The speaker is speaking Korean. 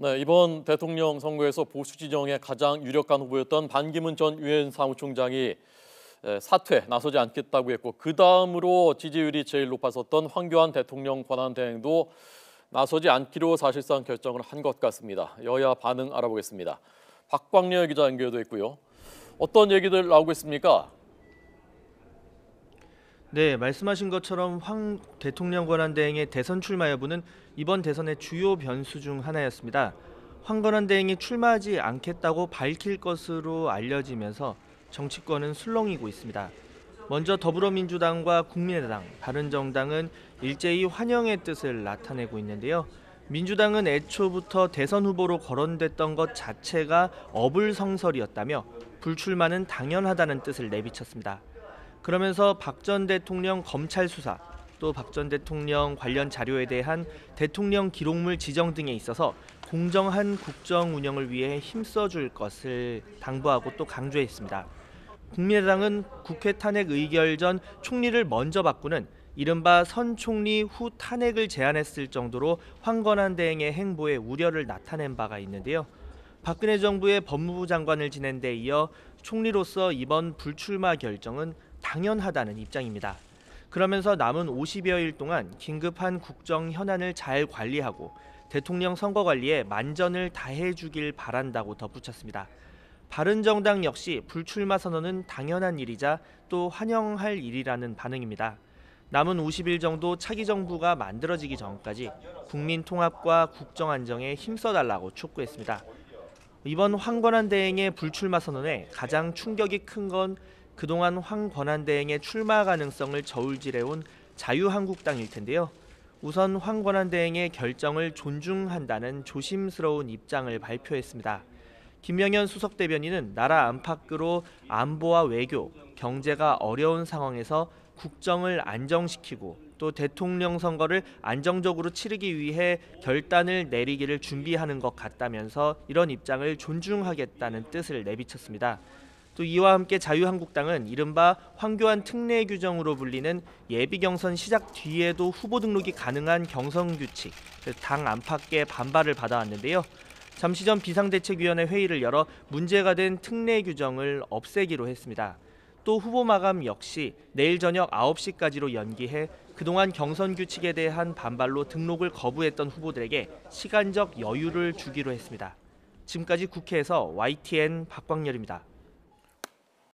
네, 이번 대통령 선거에서 보수 진영의 가장 유력한 후보였던 반기문 전 유엔 사무총장이 사퇴 나서지 않겠다고 했고, 그 다음으로 지지율이 제일 높았었던 황교안 대통령 권한대행도 나서지 않기로 사실상 결정을 한 것 같습니다. 여야 반응 알아보겠습니다. 박광렬 기자 연결돼 있고요. 어떤 얘기들 나오고 있습니까? 네, 말씀하신 것처럼 황 대통령 권한대행의 대선 출마 여부는 이번 대선의 주요 변수 중 하나였습니다. 황 권한대행이 출마하지 않겠다고 밝힐 것으로 알려지면서 정치권은 술렁이고 있습니다. 먼저 더불어민주당과 국민의당, 바른정당은 일제히 환영의 뜻을 나타내고 있는데요. 민주당은 애초부터 대선 후보로 거론됐던 것 자체가 어불성설이었다며 불출마는 당연하다는 뜻을 내비쳤습니다. 그러면서 박 전 대통령 검찰 수사, 또 박 전 대통령 관련 자료에 대한 대통령 기록물 지정 등에 있어서 공정한 국정 운영을 위해 힘써줄 것을 당부하고 또 강조했습니다. 국민의당은 국회 탄핵 의결 전 총리를 먼저 바꾸는 이른바 선 총리 후 탄핵을 제안했을 정도로 황권한 대행의 행보에 우려를 나타낸 바가 있는데요. 박근혜 정부의 법무부 장관을 지낸 데 이어 총리로서 이번 불출마 결정은 당연하다는 입장입니다. 그러면서 남은 50여일 동안 긴급한 국정 현안을 잘 관리하고 대통령 선거 관리에 만전을 다해주길 바란다고 덧붙였습니다. 바른정당 역시 불출마 선언은 당연한 일이자 또 환영할 일이라는 반응입니다. 남은 50일 정도 차기 정부가 만들어지기 전까지 국민 통합과 국정 안정에 힘써달라고 촉구했습니다. 이번 황권한 대행의 불출마 선언에 가장 충격이 큰 건 그동안 황권한 대행의 출마 가능성을 저울질해온 자유한국당일 텐데요. 우선 황권한 대행의 결정을 존중한다는 조심스러운 입장을 발표했습니다. 김명현 수석 대변인은 나라 안팎으로 안보와 외교, 경제가 어려운 상황에서 국정을 안정시키고 또 대통령 선거를 안정적으로 치르기 위해 결단을 내리기를 준비하는 것 같다면서 이런 입장을 존중하겠다는 뜻을 내비쳤습니다. 또 이와 함께 자유한국당은 이른바 황교안 특례 규정으로 불리는 예비 경선 시작 뒤에도 후보 등록이 가능한 경선 규칙, 당 안팎의 반발을 받아왔는데요. 잠시 전 비상대책위원회 회의를 열어 문제가 된 특례 규정을 없애기로 했습니다. 또 후보 마감 역시 내일 저녁 9시까지로 연기해 그동안 경선 규칙에 대한 반발로 등록을 거부했던 후보들에게 시간적 여유를 주기로 했습니다. 지금까지 국회에서 YTN 박광렬입니다.